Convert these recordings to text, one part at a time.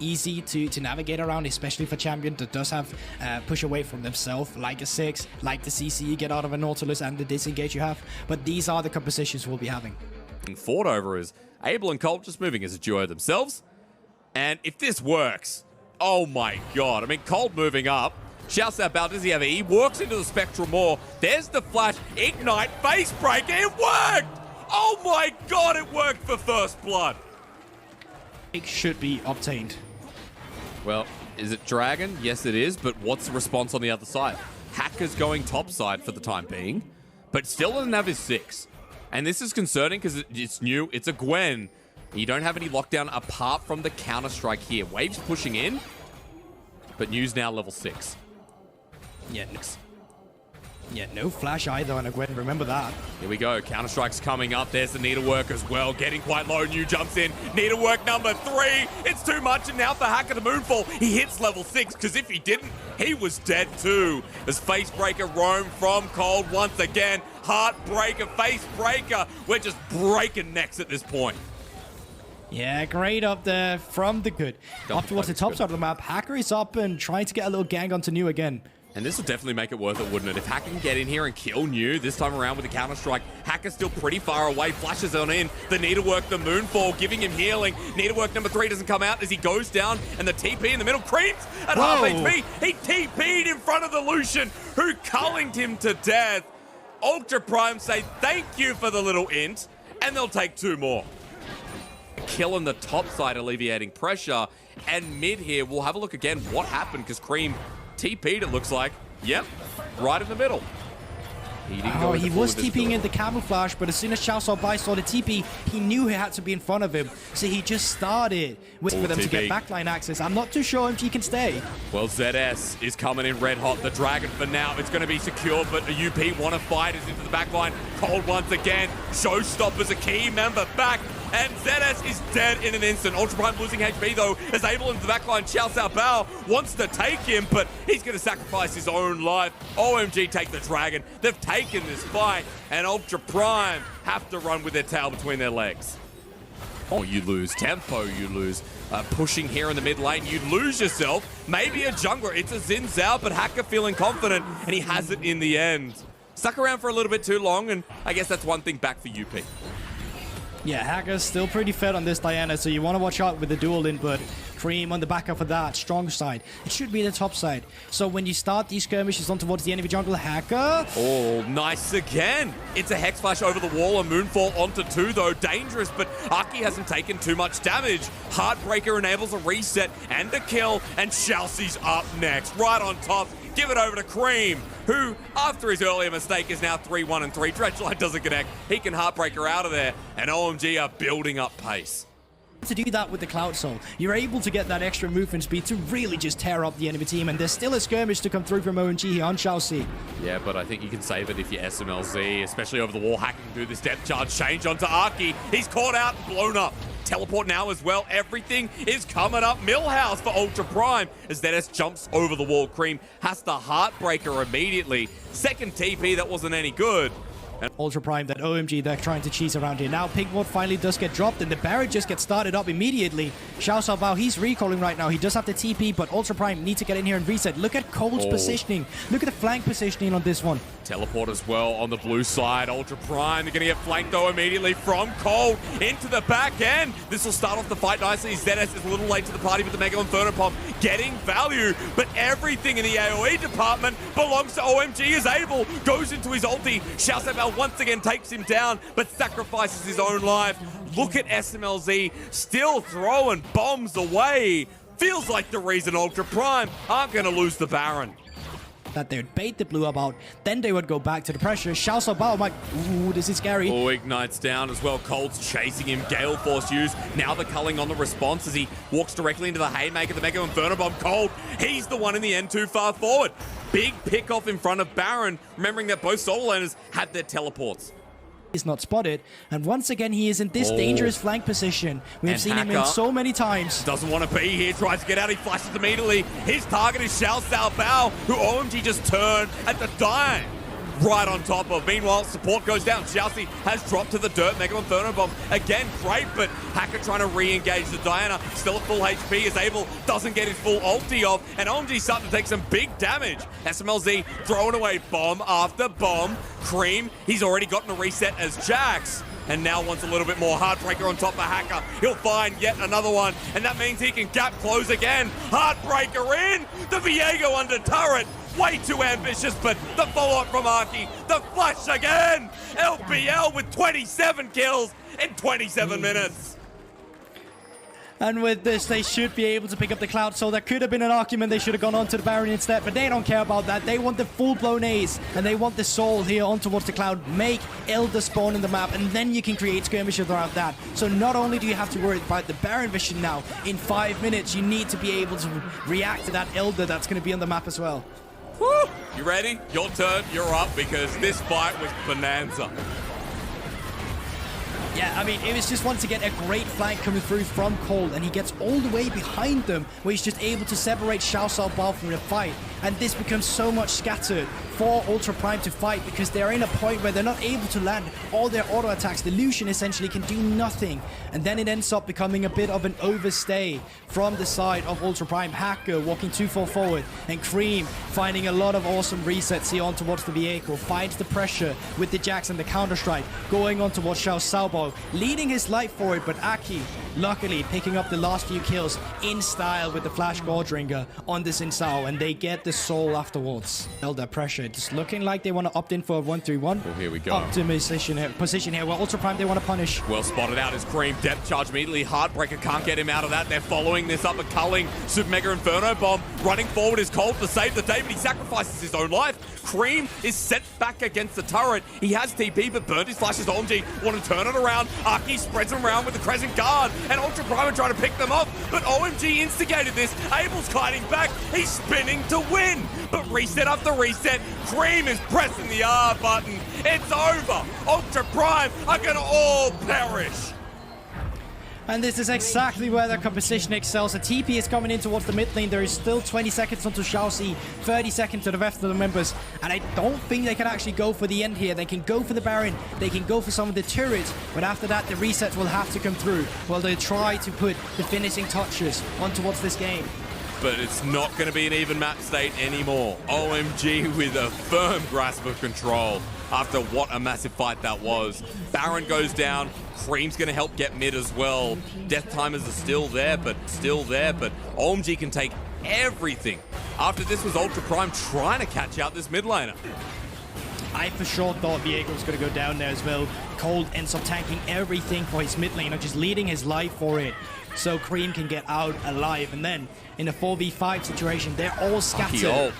easy to navigate around, especially for champion that does have push away from themselves, like a 6, like the CC you get out of a Nautilus and the disengage you have. But these are the compositions we'll be having. Fought over is Abel and Colt just moving as a duo themselves. And if this works, oh my god. I mean, Colt moving up. Shouts out about, does he have E? Works into the Spectral more. There's the flash. Ignite, face break. It worked! Oh my god, it worked for first blood. It should be obtained. Well, is it Dragon? Yes, it is. But what's the response on the other side? Hacker's going top side for the time being, but still doesn't have his 6. And this is concerning because it's new. It's a Gwen. You don't have any lockdown apart from the Counter-Strike here. Wave's pushing in, but New's now level 6. Yeah, no flash either on a Gwen, remember that. Here we go, Counter-Strike's coming up. There's the Needlework as well, getting quite low. New jumps in, Needlework number 3. It's too much, and now for Hacker the Moonfall, he hits level 6, because if he didn't, he was dead too. As Facebreaker roam from Cold once again. Heartbreaker, Facebreaker. We're just breaking necks at this point. Yeah, great up there from the good. Up towards the top side of the map, Hacker is up and trying to get a little gang onto New again. And this will definitely make it worth it, wouldn't it? If Hacker can get in here and kill New this time around with the Counter-Strike, Hacker's still pretty far away, flashes on in. The Needlework, the Moonfall, giving him healing. Needlework number 3 doesn't come out as he goes down, and the TP in the middle creeps at half HP. He TP'd in front of the Lucian, who cullinged him to death. Ultra Prime say thank you for the little int, and they'll take 2 more. Kill on the top side, alleviating pressure. And mid here, we'll have a look again what happened, because Cream TP'd, it looks like. Yep, right in the middle. He was TPing in the camouflage, but as soon as Xiao Shaobai saw the TP, he knew he had to be in front of him. So he just started waiting for them to get backline access. I'm not too sure if he can stay. Well, ZS is coming in red hot. The Dragon for now, it's going to be secure, but the UP want to fight is into the backline. Cold once again. Showstopper's a key member back. And ZS is dead in an instant. Ultra Prime losing HP though, as Abel into the backline. Xiao Shaobao wants to take him, but he's going to sacrifice his own life. OMG take the Dragon. They've taken this fight, and Ultra Prime have to run with their tail between their legs. Oh, you lose tempo, you lose pushing here in the mid lane. You lose yourself. Maybe a jungler. It's a Xin Zhao, but Hacker feeling confident, and he has it in the end. Stuck around for a little bit too long, and I guess that's one thing back for UP. Yeah, Hacker's still pretty fed on this Diana, so you want to watch out with the dual input. Cream on the back up of that, strong side. It should be the top side. So when you start these skirmishes on towards the enemy jungle, Hacker... Oh, nice again. It's a Hex Flash over the wall, a Moonfall onto 2 though. Dangerous, but Aki hasn't taken too much damage. Heartbreaker enables a reset and a kill, and Chelsea's up next, right on top. Give it over to Cream, who, after his earlier mistake, is now 3-1-3. Dredgeline doesn't connect. He can Heartbreaker out of there, and OMG are building up pace. To do that with the Cloud Soul, you're able to get that extra movement speed to really just tear up the enemy team, and there's still a skirmish to come through from OMG here on Chelsea. Yeah, but I think you can save it if you're SMLZ, especially over the wall. Hacker can do this depth charge change onto Arky. He's caught out, blown up. Teleport now as well. Everything is coming up. Millhouse for Ultra Prime as ZS jumps over the wall. Cream has the Heartbreaker immediately. Second TP that wasn't any good. Ultra Prime, that OMG, they're trying to cheese around here. Now Pigmore finally does get dropped, and the Barret just gets started up immediately. Xiao Shaobao, he's recalling right now. He does have the TP, but Ultra Prime need to get in here and reset. Look at Cold's positioning. Look at the flank positioning on this one. Teleport as well on the blue side. Ultra Prime, they're going to get flanked though immediately from Cold into the back end. This will start off the fight nicely. ZS is a little late to the party with the Mega Inferno Pump getting value, but everything in the AoE department belongs to OMG as Abel goes into his ulti. Xiao Shaobao once again takes him down, but sacrifices his own life. Look at SMLZ still throwing bombs away. Feels like the reason Ultra Prime aren't going to lose the Baron. That they would bait the blue up out, then they would go back to the pressure. Xiao Shaobao, like, ooh, this is scary. Oh, Ignite's down as well. Cold's chasing him. Gale Force used. Now the culling on the response as he walks directly into the Haymaker, the Mega Inferno Bomb. Cold, he's the one in the end too far forward. Big pick off in front of Baron, remembering that both solo laners had their teleports. He's not spotted, and once again he is in this dangerous flank position. We've seen him in so many times. Doesn't want to be here, tries to get out, he flashes immediately. His target is Xiao Shaobao, who OMG just turned at the dime. right on top of. Meanwhile, support goes down. Xiaoxi has dropped to the dirt. Mega Inferno Bomb again, great, but Hacker trying to re-engage the Diana. Still at full HP is able, doesn't get his full ulti off, and OMG starting to take some big damage. SMLZ throwing away bomb after bomb. Cream, he's already gotten a reset as Jax, and now wants a little bit more. Heartbreaker on top of Hacker. He'll find yet another one, and that means he can gap close again. Heartbreaker in, the Viego under turret. Way too ambitious, but the follow-up from Aki. The flash again. LPL with 27 kills in 27 minutes. And with this, they should be able to pick up the Cloud Soul. There could have been an argument they should have gone on to the Baron instead, but they don't care about that. They want the full-blown Ace, and they want the Soul here on towards the Cloud. Make Elder spawn in the map, and then you can create skirmishes around that. So not only do you have to worry about the Baron vision now, in 5 minutes, you need to be able to react to that Elder that's going to be on the map as well. Woo! You ready? Your turn, you're up, because this fight was bonanza. Yeah, I mean, it was just once again a great flank coming through from Cold, and he gets all the way behind them, where he's just able to separate Xiao Bao from the fight. And this becomes so much scattered for Ultra Prime to fight, because they're in a point where they're not able to land all their auto attacks. The Lucian essentially can do nothing, and then it ends up becoming a bit of an overstay from the side of Ultra Prime. Hacker walking too far forward, and Cream finding a lot of awesome resets here on towards the vehicle, finds the pressure with the Jax and the counter-strike, going on towards Xiao Bao, leading his life for it, but Aki luckily picking up the last few kills in style with the Flash Gordringer on this Insao, and they get the Soul afterwards. Held that pressure. Just looking like they want to opt in for a 1-3-1. Well, here we go. Optimization position here. Well, Ultra Prime, they want to punish. Well spotted out as Cream. Depth charge immediately. Heartbreaker can't get him out of that. They're following this up and culling. Super Mega Inferno Bomb. Running forward is Cold to save the day, but he sacrifices his own life. Cream is set back against the turret. He has TP, but burned his flashes. OMG want to turn it around. Aki spreads him around with the Crescent Guard, and Ultra Prime are trying to pick them off, but OMG instigated this. Abel's kiting back. He's spinning to win, but reset after reset. Cream is pressing the R button. It's over. Ultra Prime are going to all perish. And this is exactly where their composition excels. The TP is coming in towards the mid lane. There is still 20 seconds onto Xiaoxi, 30 seconds to the rest of the members. And I don't think they can actually go for the end here. They can go for the Baron. They can go for some of the turrets. But after that, the resets will have to come through while they try to put the finishing touches on towards this game. But it's not going to be an even map state anymore. OMG with a firm grasp of control after what a massive fight that was. Baron goes down. Cream's going to help get mid as well. Death timers are still there, but OMG can take everything. After this was Ultra Prime trying to catch out this mid laner. I for sure thought Viego was going to go down there as well. Cold ends up tanking everything for his mid laner, just leading his life for it, so Cream can get out alive. And then in a 4v5 situation, they're all scattered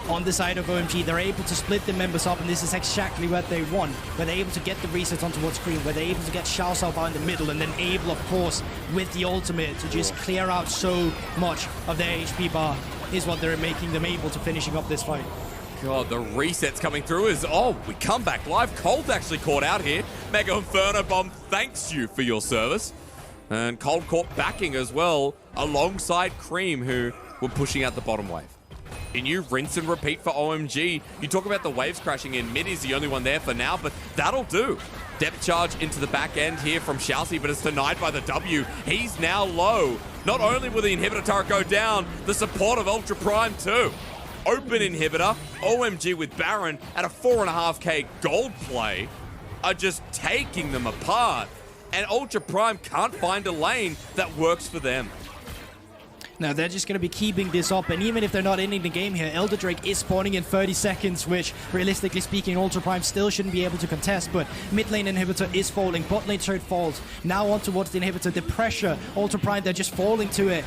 on the side of OMG. They're able to split the members up, and this is exactly what they want, where they're able to get the resets on towards Cream, where they're able to get Xiao Bao in the middle, and then able, of course, with the ultimate to just clear out so much of their HP bar is what they're making them able to finishing up this fight. God, the resets coming through is, we come back live. Cold actually caught out here. Mega Inferno Bomb thanks you for your service. And Cold caught backing as well, alongside Cream, who were pushing out the bottom wave. Can you rinse and repeat for OMG? You talk about the waves crashing in. Mid is the only one there for now, but that'll do. Depth charge into the back end here from Xiaoxi, but it's denied by the W. He's now low. Not only will the inhibitor turret go down, the support of Ultra Prime too. Open inhibitor, OMG with Baron at a 4.5k gold play are just taking them apart. And Ultra Prime can't find a lane that works for them. Now, they're just going to be keeping this up, and even if they're not ending the game here, Elder Drake is spawning in 30 seconds, which, realistically speaking, Ultra Prime still shouldn't be able to contest, but mid lane inhibitor is falling, bot lane turret falls, now on towards the inhibitor, the pressure, Ultra Prime, they're just falling to it.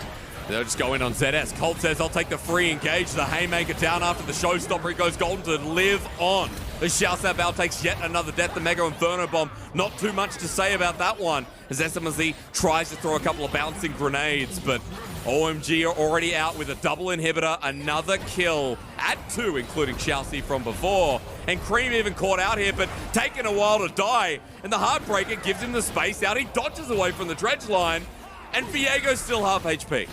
They'll just go in on ZS. Colt says, I'll take the free engage. The Haymaker down after the showstopper. He goes golden to live on. The Xiao Bao takes yet another death. The Mega Inferno Bomb. Not too much to say about that one, as SMZ tries to throw a couple of bouncing grenades, but OMG are already out with a double inhibitor. Another kill at 2, including Xiaoxi from before. And Cream even caught out here, but taking a while to die. And the Heartbreaker gives him the space out. He dodges away from the dredge line, and Viego's still half HP.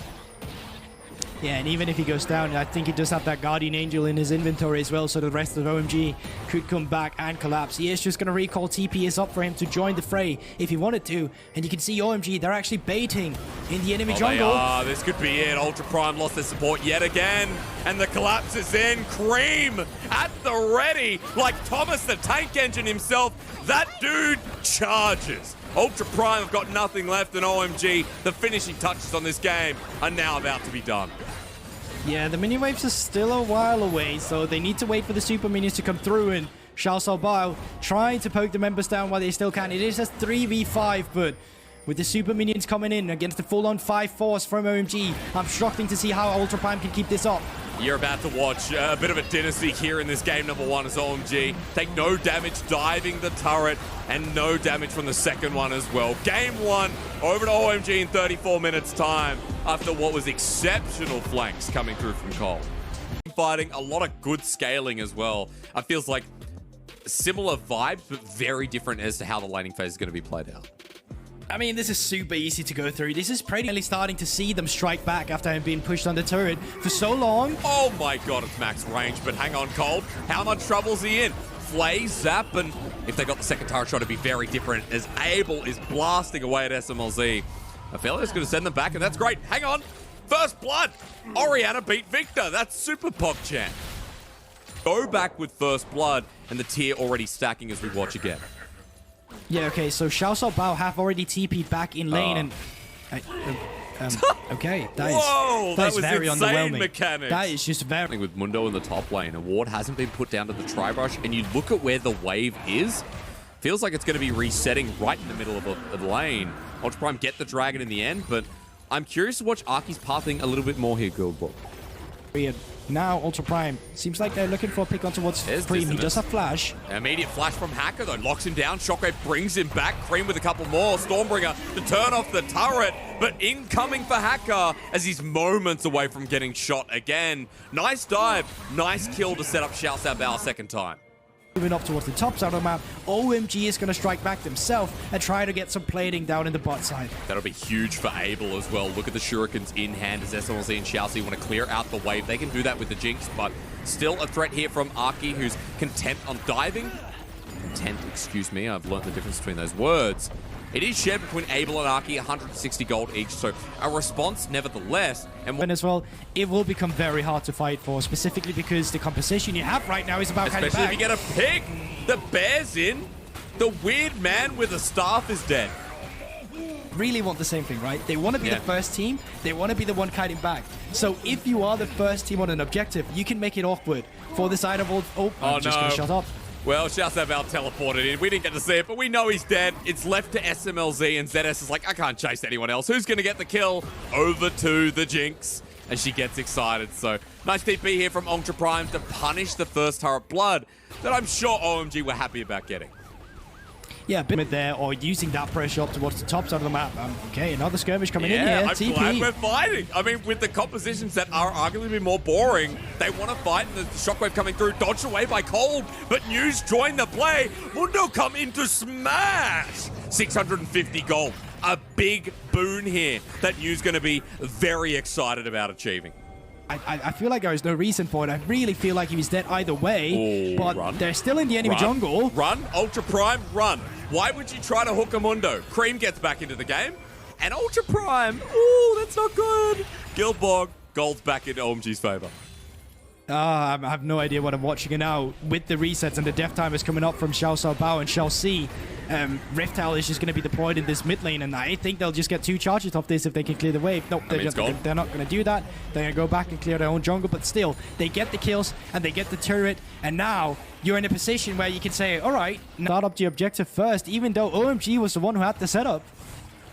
Yeah, and even if he goes down, I think he does have that Guardian Angel in his inventory as well, so the rest of OMG could come back and collapse. He is just going to recall. TP is up for him to join the fray if he wanted to, and you can see OMG, they're actually baiting in the enemy jungle. This could be it. Ultra Prime lost their support yet again, and the collapse is in. Cream at the ready, like Thomas the Tank Engine himself. That dude charges. Ultra Prime have got nothing left, and OMG, the finishing touches on this game are now about to be done. Yeah, the mini waves are still a while away, so they need to wait for the super minions to come through, and Xiao Bao trying to poke the members down while they still can. It is a 3v5, but with the super minions coming in against the full-on 5 force from OMG, I'm struggling to see how Ultra Prime can keep this up. You're about to watch a bit of a dynasty here in this game number 1 as OMG take no damage diving the turret and no damage from the second one as well. Game 1 over to OMG in 34 minutes time after what was exceptional flanks coming through from Cole. Fighting a lot of good scaling as well. It feels like similar vibes, but very different as to how the laning phase is going to be played out. I mean, this is super easy to go through. This is pretty starting to see them strike back after having been pushed on the turret for so long. Oh my god, it's max range, but hang on, Cold. How much trouble's he in? Flay, Zap, and if they got the second turret shot, it'd be very different as Abel is blasting away at SMLZ. Ophelia's going to send them back, and that's great. Hang on. First blood. Orianna beat Victor. That's super PogChamp. Go back with first blood, and the tier already stacking as we watch again. Yeah, okay, so Xiao Bao have already TP'd back in lane, and... okay, that is very underwhelming. Mechanics. That is just very... With Mundo in the top lane, a ward hasn't been put down to the tri-brush, and you look at where the wave is, feels like it's going to be resetting right in the middle of the lane. Ultra Prime get the dragon in the end, but I'm curious to watch Arky's pathing a little bit more here, Guildbook. Now, Ultra Prime, seems like they're looking for a pick on towards Cream. He does have flash. An immediate flash from Hacker, though. Locks him down. Shockwave brings him back. Cream with a couple more. Stormbringer to turn off the turret. But incoming for Hacker as he's moments away from getting shot again. Nice dive. Nice kill to set up Xiao Bao second time. Moving up towards the top side of the map, OMG is going to strike back themselves and try to get some plating down in the bot side. That'll be huge for Abel as well. Look at the shurikens in hand as SMLZ and Xiaoxi want to clear out the wave. They can do that with the Jinx, but still a threat here from Arky, who's content on diving. Content, excuse me, I've learned the difference between those words. It is shared between Abel and Arky, 160 gold each, so a response nevertheless. And as well, it will become very hard to fight for, specifically because the composition you have right now is about kind of especially if you get a pick. The bear's in. The weird man with a staff is dead. Really want the same thing, right? They want to be the first team. They want to be the one kiting back. So if you are the first team on an objective, you can make it awkward for the side of I'm just going to shut up. Well, Xiao Bao teleported in. We didn't get to see it, but we know he's dead. It's left to SMLZ, and ZS is like, I can't chase anyone else. Who's going to get the kill? Over to the Jinx, and she gets excited. So, nice TP here from Ultra Prime to punish the first turret blood that I'm sure OMG were happy about getting. Yeah, a bit there, or using that pressure up towards the top side of the map. Okay, another skirmish coming in here. I'm TP. glad we're fighting. I mean, with the compositions that are arguably more boring, they want to fight, and the shockwave coming through, dodged away by Cold, but News joined the play. Mundo come in to smash! 650 gold. A big boon here that News going to be very excited about achieving. I feel like there is no reason for it. I really feel like he was dead either way, but they're still in the enemy jungle. Run, Ultra Prime, run. Why would you try to hook a Mundo? Cream gets back into the game, and Ultra Prime, ooh, that's not good. Guildborg, gold's back in OMG's favor. I have no idea what I'm watching now. With the resets and the death timers coming up from Xiao Bao and Xiaoxi, Rift Towel is just going to be deployed in this mid lane, and I think they'll just get 2 charges off this if they can clear the wave. Nope, they're not going to do that. They're going to go back and clear their own jungle, but still, they get the kills and they get the turret, and now you're in a position where you can say, all right, start up the objective first, even though OMG was the one who had the setup.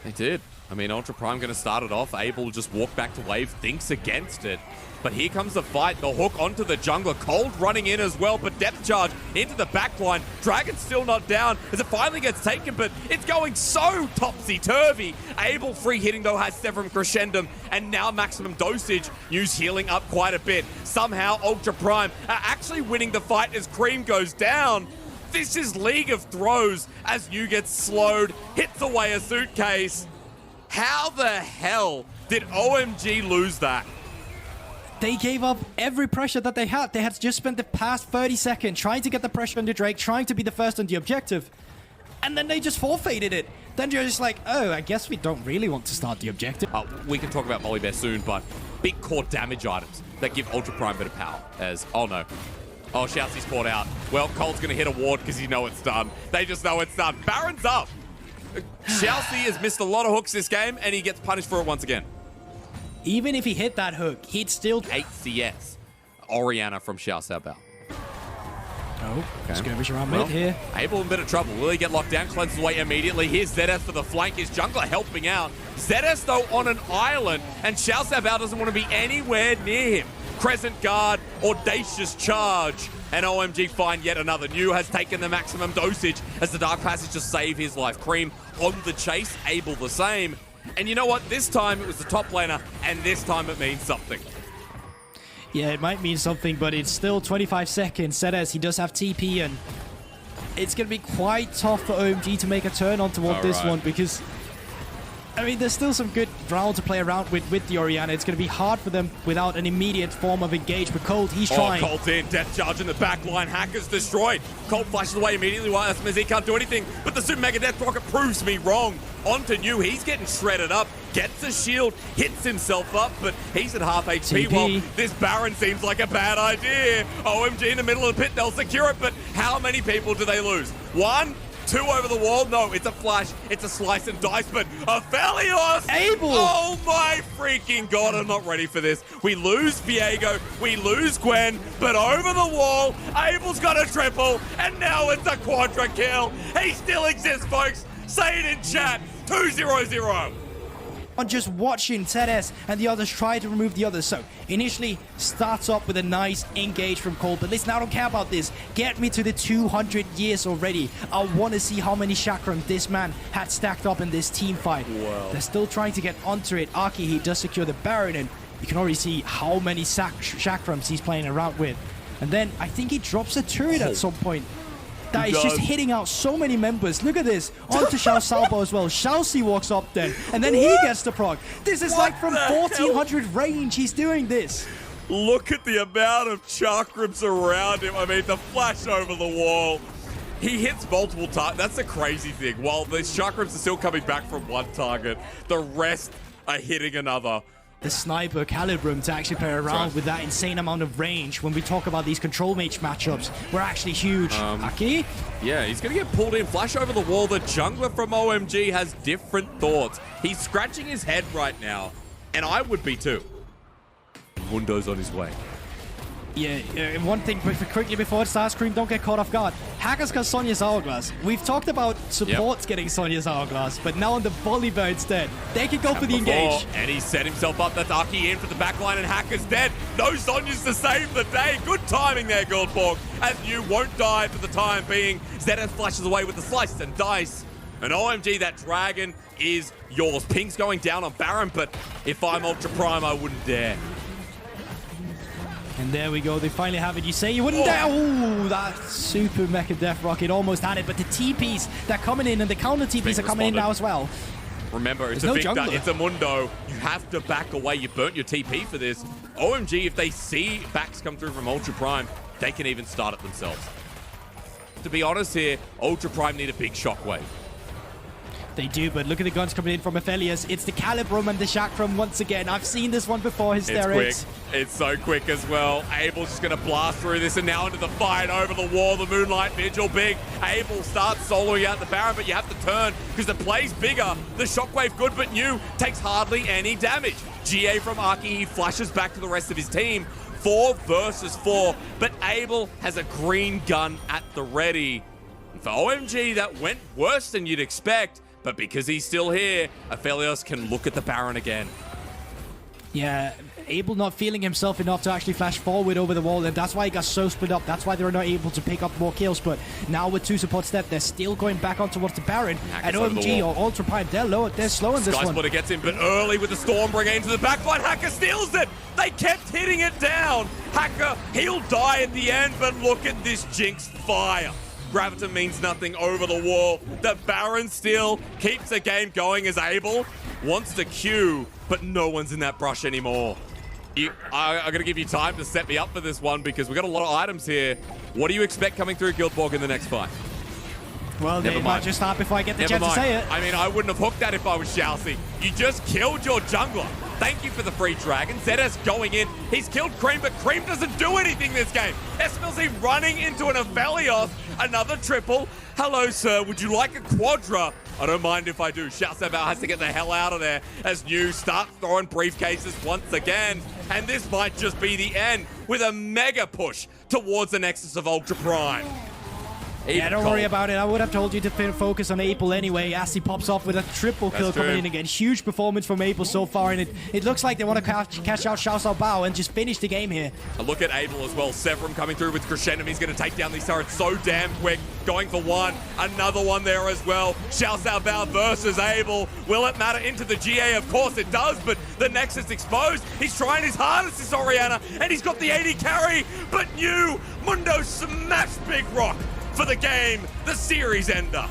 They did. I mean, Ultra Prime going to start it off. Abel just walk back to wave, thinks against it. But here comes the fight. The hook onto the jungler. Cold running in as well, but depth charge into the backline. Dragon's still not down as it finally gets taken, but it's going so topsy-turvy. Abel free hitting, though, has Severum Crescendum, and now maximum dosage. News healing up quite a bit. Somehow, Ultra Prime are actually winning the fight as Cream goes down. This is League of Throws as New gets slowed, hits away a suitcase. How the hell did OMG lose that? They gave up every pressure that they had. They had just spent the past 30 seconds trying to get the pressure on the Drake, trying to be the first on the objective. And then they just forfeited it. Then you're just like, oh, I guess we don't really want to start the objective. We can talk about Molly Bear soon, but big core damage items that give Ultra Prime better power. As, oh no. Oh, Shoutsy's caught out. Well, Cole's going to hit a ward because you know it's done. They just know it's done. Baron's up. Shoutzy has missed a lot of hooks this game, and he gets punished for it once again. Even if he hit that hook, he'd still... 8 CS. Orianna from Xiao Xiaobao. Oh, skirmish around mid here. Abel in a bit of trouble. Will he get locked down? Cleanses away immediately. Here's ZS for the flank. His jungler helping out. ZS, though, on an island, and Xiao Xiaobao doesn't want to be anywhere near him. Crescent Guard, Audacious Charge, and OMG find yet another. New has taken the maximum dosage as the Dark Passage to save his life. Cream on the chase, Abel the same. And you know what? This time it was the top laner, and this time it means something. Yeah, it might mean something, but it's still 25 seconds. Sedes, he does have TP, and it's going to be quite tough for OMG to make a turn on toward this one because, I mean, there's still some good ground to play around with the Orianna. It's going to be hard for them without an immediate form of engage. But Colt, he's trying. Colt's in. Death Charge in the back line. Hacker's destroyed. Colt flashes away immediately while SMZ can't do anything. But the Super Mega Death Rocket proves me wrong. On to New. He's getting shredded up. Gets a shield. Hits himself up. But he's at half HP. Well, this Baron seems like a bad idea. OMG in the middle of the pit. They'll secure it. But how many people do they lose? 1? 2 over the wall? No, it's a flash. It's a slice and dice, but Aphelios! Abel! Oh my freaking god, I'm not ready for this. We lose Viego, we lose Gwen, but over the wall, Abel's got a triple, and now it's a quadra kill. He still exists, folks. Say it in chat. 2-0-0. On just watching Tedes and the others try to remove the others. So initially starts up with a nice engage from Cole, but listen, I don't care about this. Get me to the 200 years already. I want to see how many chakram this man had stacked up in this team fight. Whoa. They're still trying to get onto it. Aki, he does secure the Baron, and you can already see how many chakrams he's playing around with. And then I think he drops a turret at some point. That is just hitting out so many members. Look at this. On to Xiao Xiaobao as well. Xiaoxi walks up then, and then he gets the proc. This is like from 1400 range. He's doing this. Look at the amount of chakrams around him. I mean, the flash over the wall. He hits multiple targets. That's the crazy thing. While the chakrams are still coming back from one target, the rest are hitting another. The sniper calibrum to actually play around with that insane amount of range when we talk about these control mage matchups were actually huge. Aki? Yeah, he's going to get pulled in. Flash over the wall. The jungler from OMG has different thoughts. He's scratching his head right now, and I would be too. Mundo's on his way. Yeah, one thing quickly before it starts, Cream, don't get caught off guard. Hacker's got Sonya's Hourglass. We've talked about supports getting Sonya's Hourglass, but now on the Volibear instead, they can go for the engage. And he set himself up. That's Aki in for the backline, and Hacker's dead. No Sonya's to save the day. Good timing there, Goldborg. As you won't die for the time being. ZS flashes away with the slice and dice. And OMG, that dragon is yours. Ping's going down on Baron, but if I'm Ultra Prime, I wouldn't dare. And there we go. They finally have it. You say you wouldn't dare. Oh, that super mecha death rocket almost had it. But the TPs, they're coming in, and the counter TPs are coming in now as well. Remember, it's a Victor, it's a Mundo. You have to back away. You burnt your TP for this. OMG, if they see backs come through from Ultra Prime, they can even start it themselves. To be honest here, Ultra Prime need a big shockwave. They do, but look at the guns coming in from Aphelios. It's the Calibrum and the Chakram once again. I've seen this one before, Hysterics. It's quick. It's so quick as well. Abel's just going to blast through this, and now into the fight over the wall. The Moonlight Vigil big. Abel starts soloing out the Baron, but you have to turn because the play's bigger. The Shockwave good, but New takes hardly any damage. GA from Aki, he flashes back to the rest of his team. 4 versus 4, but Abel has a green gun at the ready. And for OMG, that went worse than you'd expect. But because he's still here, Aphelios can look at the Baron again. Yeah, Abel not feeling himself enough to actually flash forward over the wall, and that's why he got so split up. That's why they were not able to pick up more kills. But now with 2 supports dead, they're still going back on towards the Baron. And OMG or Ultra Prime, they're slowing this one. Skysplitter gets in, but early with the Stormbringer into the backline. Hacker steals it. They kept hitting it down. Hacker, he'll die at the end, but look at this Jinx fire. Graviton means nothing over the wall. The Baron still keeps the game going as Abel wants to queue, but no one's in that brush anymore. I'm going to give you time to set me up for this one because we've got a lot of items here. What do you expect coming through Guildborg in the next fight? Well, they might just start before I get the chance to say it. I mean, I wouldn't have hooked that if I was Xiaoxi. You just killed your jungler. Thank you for the free dragon. ZS going in. He's killed Cream, but Cream doesn't do anything this game. SMLZ running into an Aphelios. Another triple. Hello, sir. Would you like a quadra? I don't mind if I do. Xiao Bao has to get the hell out of there as New starts throwing briefcases once again. And this might just be the end with a mega push towards the Nexus of Ultra Prime. Yeah, don't worry about it. I would have told you to focus on Apel anyway, as he pops off with a triple kill coming in again. Huge performance from Apel so far, and it looks like they want to cash out Xiao Bao and just finish the game here. A look at Abel as well. Severum coming through with Crescendo. He's going to take down these turrets so damn quick. Going for one. Another one there as well. Xiao Bao versus Abel. Will it matter into the GA? Of course it does, but the Nexus exposed. He's trying his hardest, this Orianna, and he's got the 80 carry, but New Mundo smashed Big Rock for the game, the series ender.